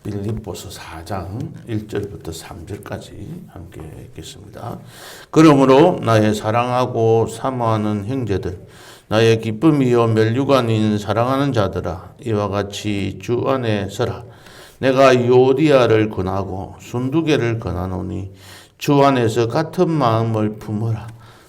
빌립보서 4장 1절부터 3절까지 함께 읽겠습니다. 그러므로 나의 사랑하고 사모하는 형제들, 나의 기쁨이요 멸류관인 사랑하는 자들아, 이와 같이 주 안에 서라. 내가 요디아를 권하고 순두개를 권하노니 주 안에서 같은 마음을 품어라.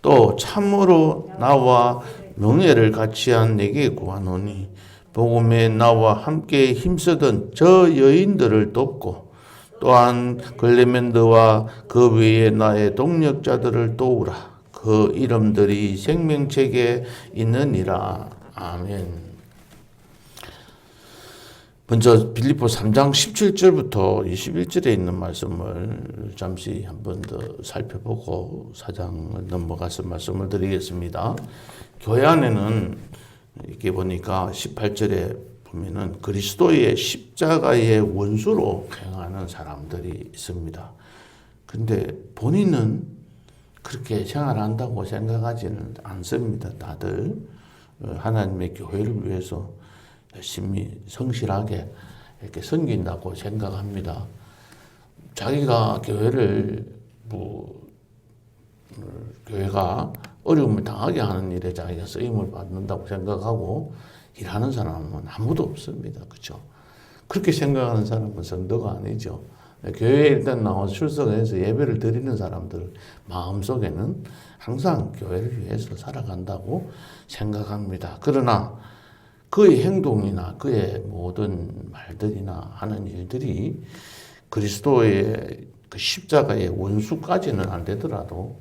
또 참으로 나와 명예를 같이한 내게 구하노니 복음에 나와 함께 힘쓰던 저 여인들을 돕고 또한 글레멘드와 그 외에 나의 동력자들을 도우라. 그 이름들이 생명책에 있느니라. 아멘. 먼저 빌립보 3장 17절부터 21절에 있는 말씀을 잠시 한 번 더 살펴보고 4장을 넘어가서 말씀을 드리겠습니다. 교회 안에는 이렇게 보니까 18절에 보면은 그리스도의 십자가의 원수로 행하는 사람들이 있습니다. 근데 본인은 그렇게 생활한다고 생각하지는 않습니다. 다들 하나님의 교회를 위해서 열심히 성실하게 이렇게 섬긴다고 생각합니다. 자기가 교회가 어려움을 당하게 하는 일에 자기가 쓰임을 받는다고 생각하고 일하는 사람은 아무도 없습니다. 그렇죠? 그렇게 생각하는 사람은 성도가 아니죠. 교회에 일단 나와서 출석해서 예배를 드리는 사람들 마음속에는 항상 교회를 위해서 살아간다고 생각합니다. 그러나 그의 행동이나 그의 모든 말들이나 하는 일들이 그리스도의 그 십자가의 원수까지는 안 되더라도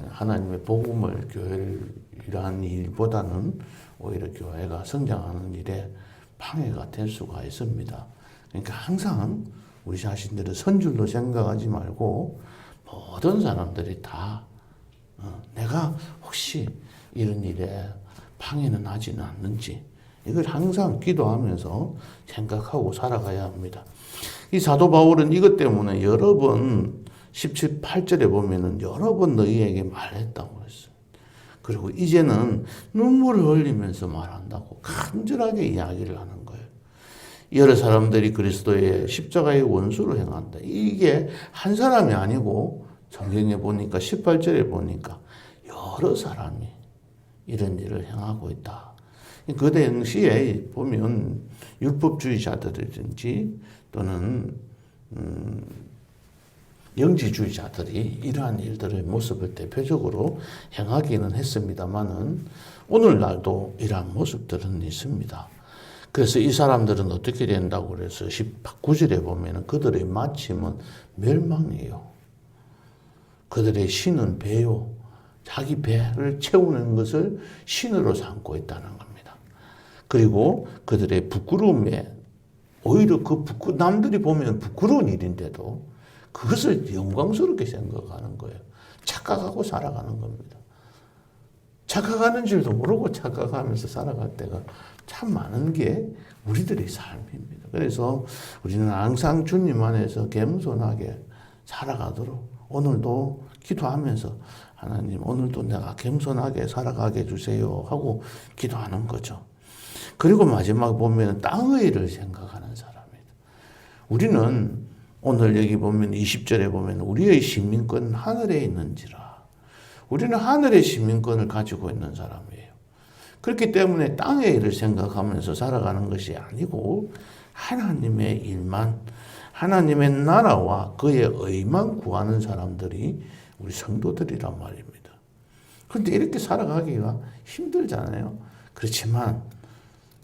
하나님의 복음을 교회를 이러한 일보다는 오히려 교회가 성장하는 일에 방해가 될 수가 있습니다. 그러니까 항상 우리 자신들은 선줄로 생각하지 말고 모든 사람들이 다 내가 혹시 이런 일에 방해는 하지는 않는지 이걸 항상 기도하면서 생각하고 살아가야 합니다. 이 사도 바울은 이것 때문에 여러 번 17, 8절에 보면은 여러 번 너희에게 말했다고 했어요. 그리고 이제는 눈물을 흘리면서 말한다고 간절하게 이야기를 하는 거예요. 여러 사람들이 그리스도의 십자가의 원수로 행한다. 이게 한 사람이 아니고 성경에 보니까 18절에 보니까 여러 사람이 이런 일을 행하고 있다. 그 당시에 보면 율법주의자들이든지 또는 영지주의자들이 이러한 일들의 모습을 대표적으로 행하기는 했습니다만은 오늘날도 이러한 모습들은 있습니다. 그래서 이 사람들은 어떻게 된다고 그래서 19절에 보면은 그들의 마침은 멸망이에요. 그들의 신은 배요. 자기 배를 채우는 것을 신으로 삼고 있다는 겁니다. 그리고 그들의 부끄러움에 오히려 남들이 보면 부끄러운 일인데도 그것을 영광스럽게 생각하는 거예요. 착각하고 살아가는 겁니다. 착각하는 줄도 모르고 착각하면서 살아갈 때가 참 많은 게 우리들의 삶입니다. 그래서 우리는 항상 주님 안에서 겸손하게 살아가도록 오늘도 기도하면서 하나님 오늘도 내가 겸손하게 살아가게 해주세요 하고 기도하는 거죠. 그리고 마지막 보면 땅의 일을 생각하는 사람입니다. 우리는 오늘 여기 보면 20절에 보면 우리의 시민권은 하늘에 있는지라. 우리는 하늘의 시민권을 가지고 있는 사람이에요. 그렇기 때문에 땅의 일을 생각하면서 살아가는 것이 아니고 하나님의 일만, 하나님의 나라와 그의 의만 구하는 사람들이 우리 성도들이란 말입니다. 그런데 이렇게 살아가기가 힘들잖아요. 그렇지만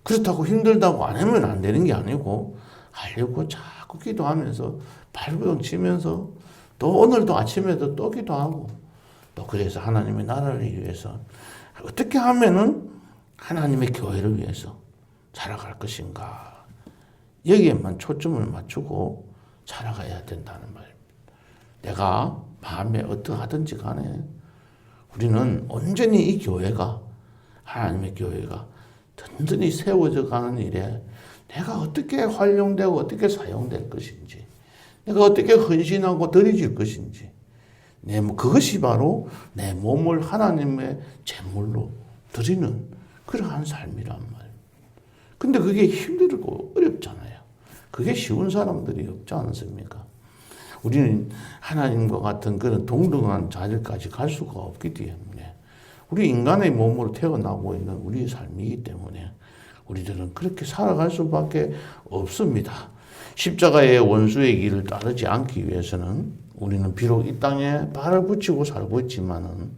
그렇다고 힘들다고 안 하면 안 되는 게 아니고 하려고 자꾸 기도하면서 발버둥 치면서 또 오늘도 아침에도 또 기도하고 또 그래서 하나님의 나라를 위해서 어떻게 하면은 하나님의 교회를 위해서 살아갈 것인가 여기에만 초점을 맞추고 살아가야 된다는 말입니다. 내가 마음에 어떠하든지 간에 우리는 온전히 이 교회가 하나님의 교회가 든든히 세워져 가는 일에 내가 어떻게 활용되고 어떻게 사용될 것인지 내가 어떻게 헌신하고 드려질 것인지 그것이 바로 내 몸을 하나님의 제물로 드리는 그러한 삶이란 말이에요. 근데 그게 힘들고 어렵잖아요. 그게 쉬운 사람들이 없지 않습니까? 우리는 하나님과 같은 그런 동등한 자리까지 갈 수가 없기 때문에 우리 인간의 몸으로 태어나고 있는 우리의 삶이기 때문에 우리들은 그렇게 살아갈 수밖에 없습니다. 십자가의 원수의 길을 따르지 않기 위해서는 우리는 비록 이 땅에 발을 붙이고 살고 있지만은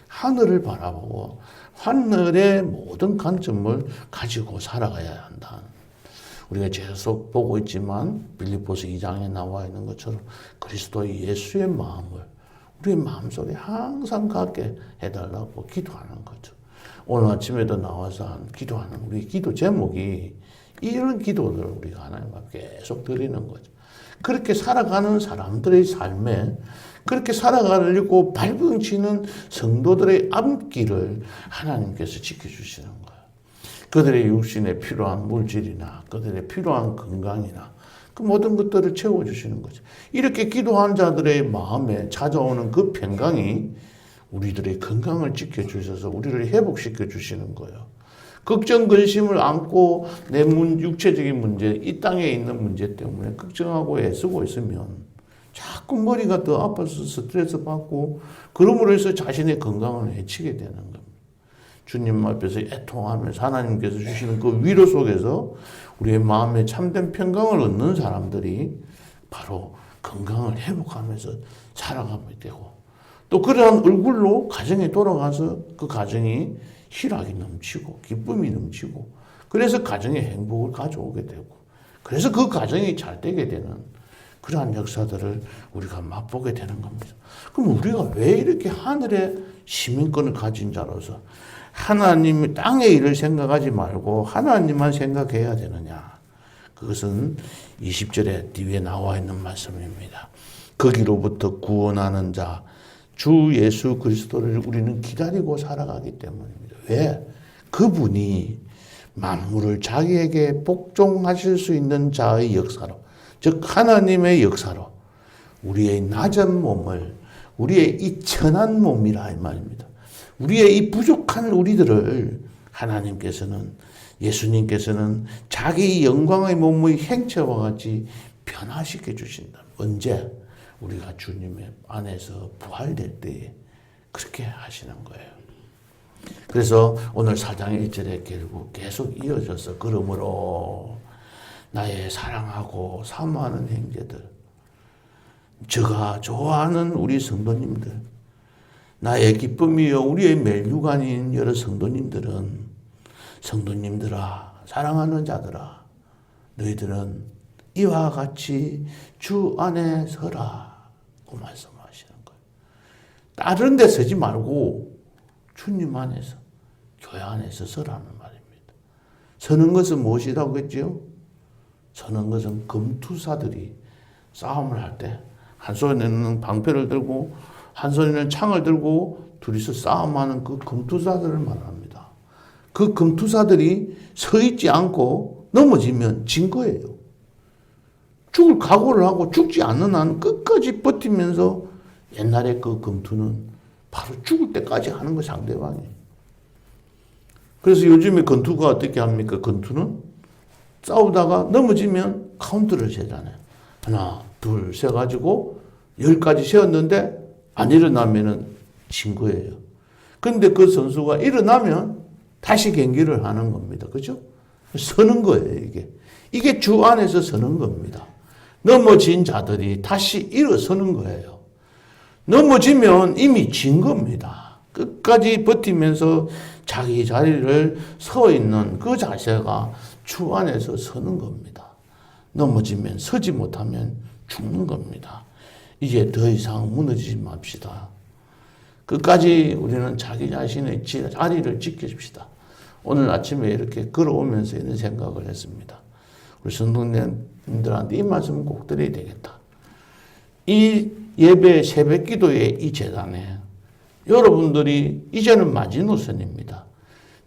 하늘을 바라보고 하늘의 모든 관점을 가지고 살아가야 한다. 우리가 계속 보고 있지만 빌립보서 2장에 나와 있는 것처럼 그리스도의 예수의 마음을 우리의 마음속에 항상 갖게 해달라고 기도하는 거죠. 오늘 아침에도 나와서 기도하는 우리 기도 제목이 이런 기도를 우리가 하나님 앞에 계속 드리는 거죠. 그렇게 살아가는 사람들의 삶에 그렇게 살아가려고 발버둥치는 성도들의 앞길을 하나님께서 지켜주시는 거예요. 그들의 육신에 필요한 물질이나 그들의 필요한 건강이나 그 모든 것들을 채워주시는 거죠. 이렇게 기도한 자들의 마음에 찾아오는 그 평강이 우리들의 건강을 지켜주셔서 우리를 회복시켜 주시는 거예요. 걱정, 근심을 안고 내 육체적인 문제, 이 땅에 있는 문제 때문에 걱정하고 애쓰고 있으면 자꾸 머리가 더 아파서 스트레스 받고 그러므로 해서 자신의 건강을 해치게 되는 겁니다. 주님 앞에서 애통하면서 하나님께서 주시는 그 위로 속에서 우리의 마음에 참된 평강을 얻는 사람들이 바로 건강을 회복하면서 살아가게 되고 또 그러한 얼굴로 가정에 돌아가서 그 가정이 희락이 넘치고 기쁨이 넘치고 그래서 가정의 행복을 가져오게 되고 그래서 그 가정이 잘 되게 되는 그러한 역사들을 우리가 맛보게 되는 겁니다. 그럼 우리가 왜 이렇게 하늘의 시민권을 가진 자로서 하나님 땅의 일을 생각하지 말고 하나님만 생각해야 되느냐? 그것은 20절에 뒤에 나와 있는 말씀입니다. 거기로부터 구원하는 자 주 예수 그리스도를 우리는 기다리고 살아가기 때문입니다. 왜? 그분이 만물을 자기에게 복종하실 수 있는 자의 역사로, 즉 하나님의 역사로 우리의 낮은 몸을 우리의 이 천한 몸이라 이 말입니다. 우리의 이 부족한 우리들을 하나님께서는 예수님께서는 자기 영광의 몸의 행체와 같이 변화시켜 주신다. 언제? 우리가 주님의 안에서 부활될 때에 그렇게 하시는 거예요. 그래서 오늘 4장 1절에 결국 계속 이어져서 그러므로 나의 사랑하고 사모하는 형제들, 저가 좋아하는 우리 성도님들, 나의 기쁨이요 우리의 멜류관인 여러 성도님들은 성도님들아 사랑하는 자들아 너희들은 이와 같이 주 안에 서라고 말씀하시는 거예요. 다른 데 서지 말고 주님 안에서 교회 안에서 서라는 말입니다. 서는 것은 무엇이라고 했죠? 서는 것은 검투사들이 싸움을 할 때 한 손에는 방패를 들고 한 손에는 창을 들고 둘이서 싸움하는 그 검투사들을 말합니다. 그 검투사들이 서 있지 않고 넘어지면 진 거예요. 죽을 각오를 하고 죽지 않는 한 끝까지 버티면서 옛날에 그 검투는 바로 죽을 때까지 하는 거 상대방이. 그래서 요즘에 검투가 어떻게 합니까? 검투는 싸우다가 넘어지면 카운트를 세잖아요. 하나, 둘, 세 가지고 10까지 세웠는데 안 일어나면은 진 거예요. 그런데 그 선수가 일어나면 다시 경기를 하는 겁니다. 그죠? 서는 거예요, 이게. 이게 주 안에서 서는 겁니다. 넘어진 자들이 다시 일어서는 거예요. 넘어지면 이미 진 겁니다. 끝까지 버티면서 자기 자리를 서 있는 그 자세가 주 안에서 서는 겁니다. 넘어지면 서지 못하면 죽는 겁니다. 이제 더 이상 무너지지 맙시다. 끝까지 우리는 자기 자신의 자리를 지켜줍시다. 오늘 아침에 이렇게 걸어오면서 이런 생각을 했습니다. 우리 성도님들한테 이 말씀을 꼭 드려야 되겠다. 이 예배 새벽 기도의 이 재단에 여러분들이 이제는 마지노선입니다.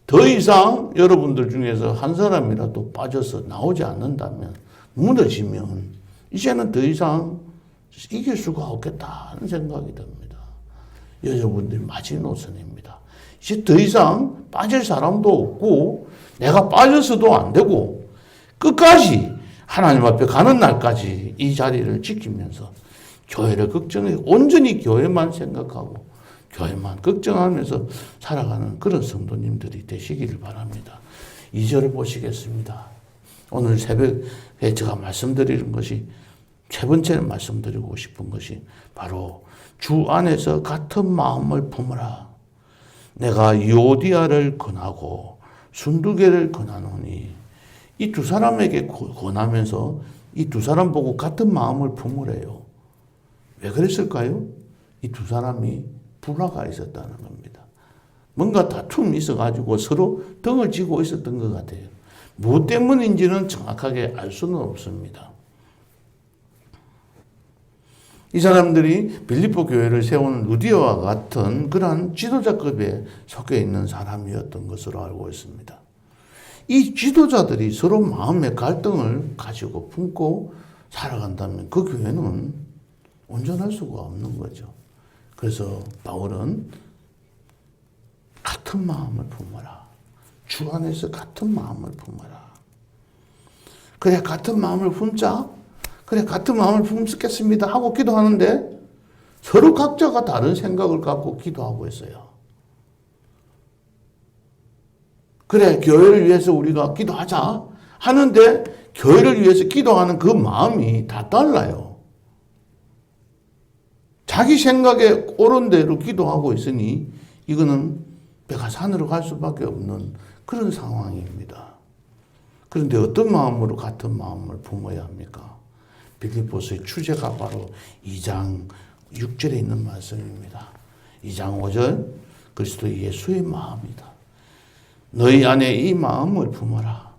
더 이상 여러분들 중에서 한 사람이라도 빠져서 나오지 않는다면 무너지면 이제는 더 이상 이길 수가 없겠다는 생각이 듭니다. 여러분들이 마지노선입니다. 이제 더 이상 빠질 사람도 없고 내가 빠져서도 안 되고 끝까지 하나님 앞에 가는 날까지 이 자리를 지키면서 교회를 걱정해 온전히 교회만 생각하고 교회만 걱정하면서 살아가는 그런 성도님들이 되시기를 바랍니다. 2절을 보시겠습니다. 오늘 새벽에 제가 말씀드리는 것이 세 번째로 말씀드리고 싶은 것이 바로 주 안에서 같은 마음을 품으라. 내가 유오디아를 권하고 순두개를 권하노니 이 두 사람에게 권하면서 이 두 사람 보고 같은 마음을 품으래요. 왜 그랬을까요? 이 두 사람이 불화가 있었다는 겁니다. 뭔가 다툼이 있어가지고 서로 등을 쥐고 있었던 것 같아요. 무엇 때문인지는 정확하게 알 수는 없습니다. 이 사람들이 빌립보 교회를 세운 루디오와 같은 그러한 지도자급에 속해 있는 사람이었던 것으로 알고 있습니다. 이 지도자들이 서로 마음의 갈등을 가지고 품고 살아간다면 그 교회는 온전할 수가 없는 거죠. 그래서 바울은 같은 마음을 품어라. 주 안에서 같은 마음을 품어라. 그래 같은 마음을 품자. 그래 같은 마음을 품겠습니다 하고 기도하는데 서로 각자가 다른 생각을 갖고 기도하고 있어요. 그래 교회를 위해서 우리가 기도하자 하는데 교회를 위해서 기도하는 그 마음이 다 달라요. 자기 생각에 옳은 대로 기도하고 있으니 이거는 배가 산으로 갈 수밖에 없는 그런 상황입니다. 그런데 어떤 마음으로 같은 마음을 품어야 합니까? 빌립보서의 주제가 바로 2장 6절에 있는 말씀입니다. 2장 5절 그리스도 예수의 마음이다. 너희 안에 이 마음을 품어라.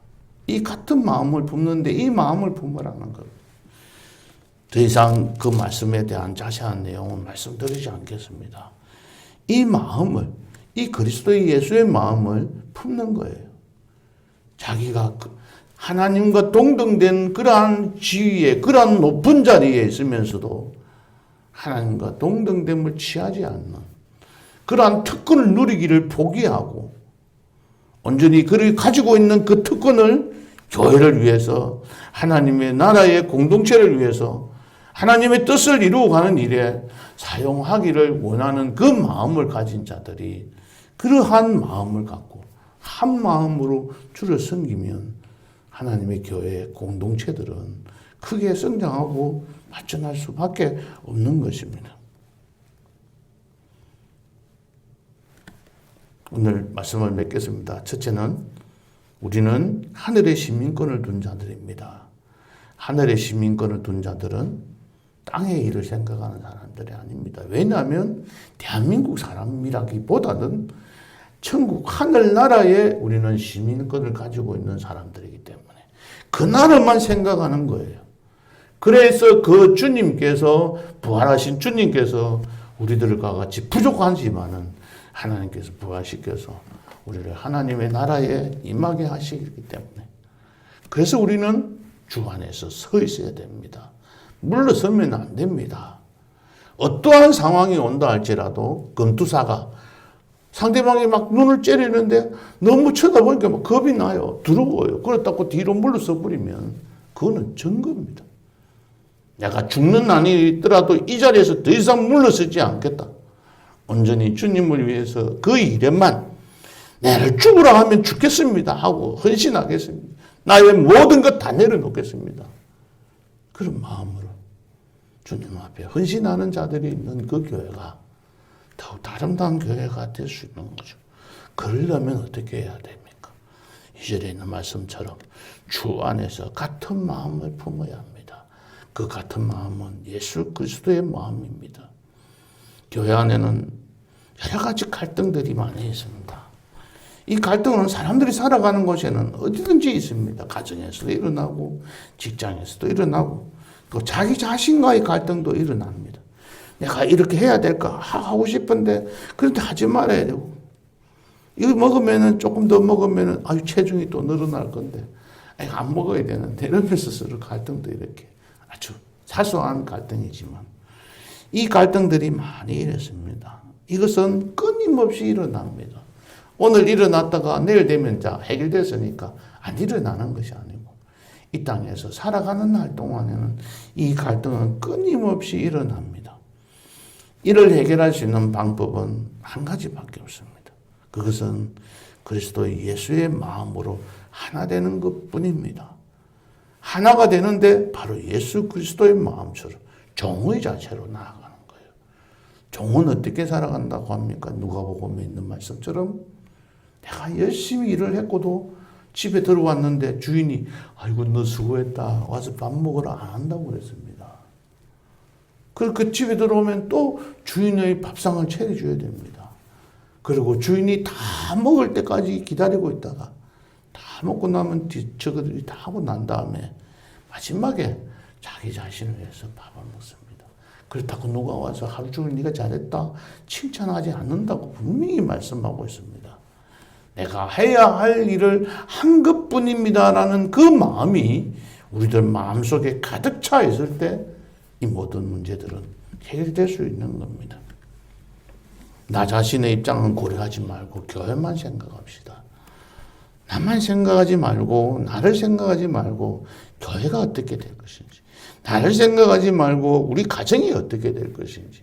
이 같은 마음을 품는데 이 마음을 품으라는 겁니다. 더 이상 그 말씀에 대한 자세한 내용은 말씀드리지 않겠습니다. 이 마음을, 이 그리스도의 예수의 마음을 품는 거예요. 자기가 하나님과 동등된 그러한 지위에, 그러한 높은 자리에 있으면서도 하나님과 동등됨을 취하지 않는 그러한 특권을 누리기를 포기하고 온전히 그를 가지고 있는 그 특권을 교회를 위해서 하나님의 나라의 공동체를 위해서 하나님의 뜻을 이루어가는 일에 사용하기를 원하는 그 마음을 가진 자들이 그러한 마음을 갖고 한 마음으로 주를 섬기면 하나님의 교회 공동체들은 크게 성장하고 발전할 수밖에 없는 것입니다. 오늘 말씀을 맺겠습니다. 첫째는 우리는 하늘의 시민권을 둔 자들입니다. 하늘의 시민권을 둔 자들은 땅의 일을 생각하는 사람들이 아닙니다. 왜냐하면 대한민국 사람이라기보다는 천국 하늘나라에 우리는 시민권을 가지고 있는 사람들이기 때문에 그 나라만 생각하는 거예요. 그래서 그 주님께서 부활하신 주님께서 우리들과 같이 부족하지만은 하나님께서 부활시켜서 우리를 하나님의 나라에 임하게 하시기 때문에 그래서 우리는 주 안에서 서 있어야 됩니다. 물러서면 안 됩니다. 어떠한 상황이 온다 할지라도 검투사가 상대방이 막 눈을 째리는데 너무 쳐다보니까 막 겁이 나요. 두려워요. 그렇다고 뒤로 물러서 버리면 그거는 증거입니다. 내가 죽는 난이 있더라도 이 자리에서 더 이상 물러서지 않겠다. 온전히 주님을 위해서 그 일에만 나를 죽으라 하면 죽겠습니다 하고 헌신하겠습니다. 나의 모든 것 다 내려놓겠습니다. 그런 마음으로 주님 앞에 헌신하는 자들이 있는 그 교회가 더욱 아름다운 교회가 될 수 있는 거죠. 그러려면 어떻게 해야 됩니까? 2절에 있는 말씀처럼 주 안에서 같은 마음을 품어야 합니다. 그 같은 마음은 예수 그리스도의 마음입니다. 교회 안에는 여러 가지 갈등들이 많이 있습니다. 이 갈등은 사람들이 살아가는 곳에는 어디든지 있습니다. 가정에서도 일어나고 직장에서도 일어나고 또 자기 자신과의 갈등도 일어납니다. 내가 이렇게 해야 될까 하고 싶은데 그런데 하지 말아야 되고 이거 먹으면은 조금 더 먹으면은 아유 체중이 또 늘어날 건데 안 먹어야 되는데 이러면서 서로 갈등도 이렇게 아주 사소한 갈등이지만 이 갈등들이 많이 일어섭니다. 이것은 끊임없이 일어납니다. 오늘 일어났다가 내일 되면 자 해결됐으니까 안 일어나는 것이 아니고 이 땅에서 살아가는 날 동안에는 이 갈등은 끊임없이 일어납니다. 이를 해결할 수 있는 방법은 한 가지밖에 없습니다. 그것은 그리스도 예수의 마음으로 하나 되는 것뿐입니다. 하나가 되는데 바로 예수 그리스도의 마음처럼 종의 자체로 나아가는 거예요. 종은 어떻게 살아간다고 합니까? 누가복음에 있는 말씀처럼 내가 열심히 일을 했고도 집에 들어왔는데 주인이 아이고 너 수고했다 와서 밥 먹으라 안 한다고 그랬습니다. 그 집에 들어오면 또 주인의 밥상을 차려줘야 됩니다. 그리고 주인이 다 먹을 때까지 기다리고 있다가 다 먹고 나면 저거들이 다 하고 난 다음에 마지막에 자기 자신을 위해서 밥을 먹습니다. 그렇다고 누가 와서 하루 종일 네가 잘했다 칭찬하지 않는다고 분명히 말씀하고 있습니다. 내가 해야 할 일을 한 것뿐입니다라는 그 마음이 우리들 마음속에 가득 차 있을 때 이 모든 문제들은 해결될 수 있는 겁니다. 나 자신의 입장은 고려하지 말고 교회만 생각합시다. 나만 생각하지 말고 나를 생각하지 말고 교회가 어떻게 될 것인지 나를 생각하지 말고 우리 가정이 어떻게 될 것인지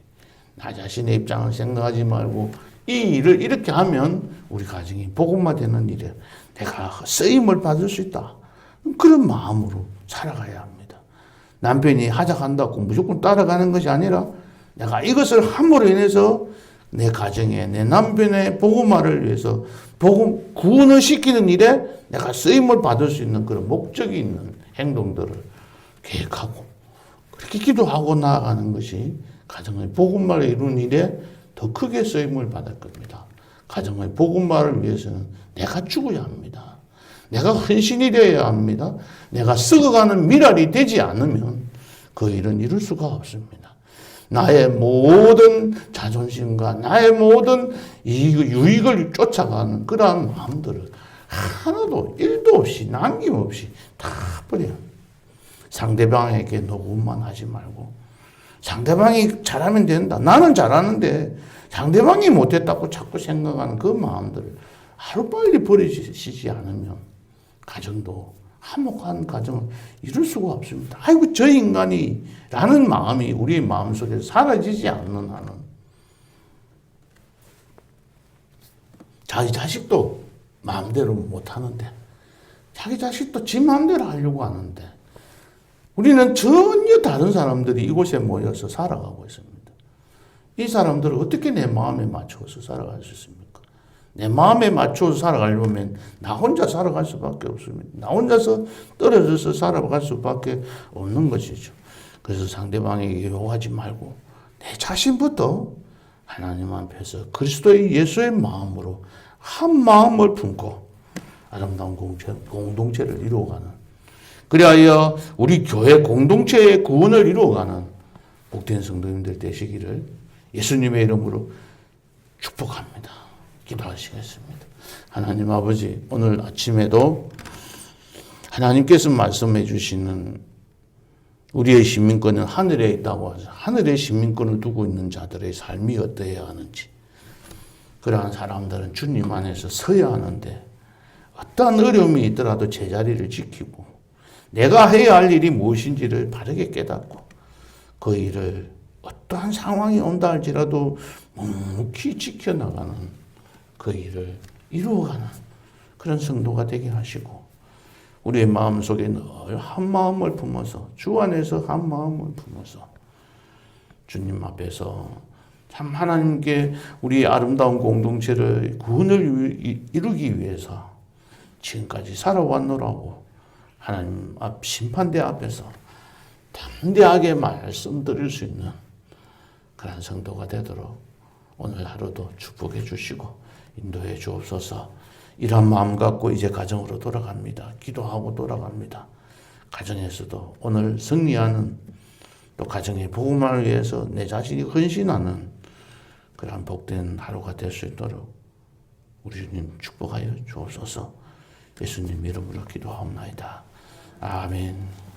나 자신의 입장을 생각하지 말고 이 일을 이렇게 하면 우리 가정이 복음화되는 일에 내가 쓰임을 받을 수 있다. 그런 마음으로 살아가야 합니다. 남편이 하자한다고 무조건 따라가는 것이 아니라 내가 이것을 함으로 인해서 내 가정에 내 남편의 복음화를 위해서 복음 구원을 시키는 일에 내가 쓰임을 받을 수 있는 그런 목적이 있는 행동들을 계획하고 그렇게 기도하고 나아가는 것이 가정의 복음화를 이루는 일에 더 크게 쓰임을 받을 겁니다. 가정의 복음화를 위해서는 내가 죽어야 합니다. 내가 헌신이 되어야 합니다. 내가 썩어가는 미랄이 되지 않으면 그 일은 이룰 수가 없습니다. 나의 모든 자존심과 나의 모든 유익을 쫓아가는 그러한 마음들을 하나도 1도 없이 남김없이 다 버려요. 상대방에게 녹음만 하지 말고 상대방이 잘하면 된다. 나는 잘하는데 상대방이 못했다고 자꾸 생각하는 그 마음들을 하루빨리 버리시지 않으면 가정도 화목한 가정을 이룰 수가 없습니다. 아이고 저 인간이 라는 마음이 우리의 마음속에 사라지지 않는 한은 자기 자식도 마음대로 못하는데 자기 자식도 지 마음대로 하려고 하는데 우리는 전혀 다른 사람들이 이곳에 모여서 살아가고 있습니다. 이 사람들을 어떻게 내 마음에 맞춰서 살아갈 수 있습니까? 내 마음에 맞춰서 살아가려면 나 혼자 살아갈 수밖에 없습니다. 나 혼자서 떨어져서 살아갈 수밖에 없는 것이죠. 그래서 상대방에게 요구하지 말고 내 자신부터 하나님 앞에서 그리스도의 예수의 마음으로 한 마음을 품고 아름다운 공동체를 이루어가는 그리하여 우리 교회 공동체의 구원을 이루어가는 복된 성도님들 되시기를 예수님의 이름으로 축복합니다. 기도하시겠습니다. 하나님 아버지, 오늘 아침에도 하나님께서 말씀해 주시는 우리의 시민권은 하늘에 있다고 하죠. 하늘에 시민권을 두고 있는 자들의 삶이 어떠해야 하는지 그러한 사람들은 주님 안에서 서야 하는데 어떠한 어려움이 있더라도 제자리를 지키고 내가 해야 할 일이 무엇인지를 바르게 깨닫고 그 일을 어떠한 상황이 온다 할지라도 묵묵히 지켜나가는 그 일을 이루어가는 그런 성도가 되게 하시고 우리의 마음속에 늘 한 마음을 품어서 주 안에서 한 마음을 품어서 주님 앞에서 참 하나님께 우리의 아름다운 공동체를 구원을 이루기 위해서 지금까지 살아왔노라고 하나님 앞 심판대 앞에서 담대하게 말씀드릴 수 있는 그런 성도가 되도록 오늘 하루도 축복해 주시고 인도해 주옵소서. 이런 마음 갖고 이제 가정으로 돌아갑니다. 기도하고 돌아갑니다. 가정에서도 오늘 승리하는 또 가정의 복음을 위해서 내 자신이 헌신하는 그러한 복된 하루가 될 수 있도록 우리 주님 축복하여 주옵소서. 예수님 이름으로 기도하옵나이다. 아멘.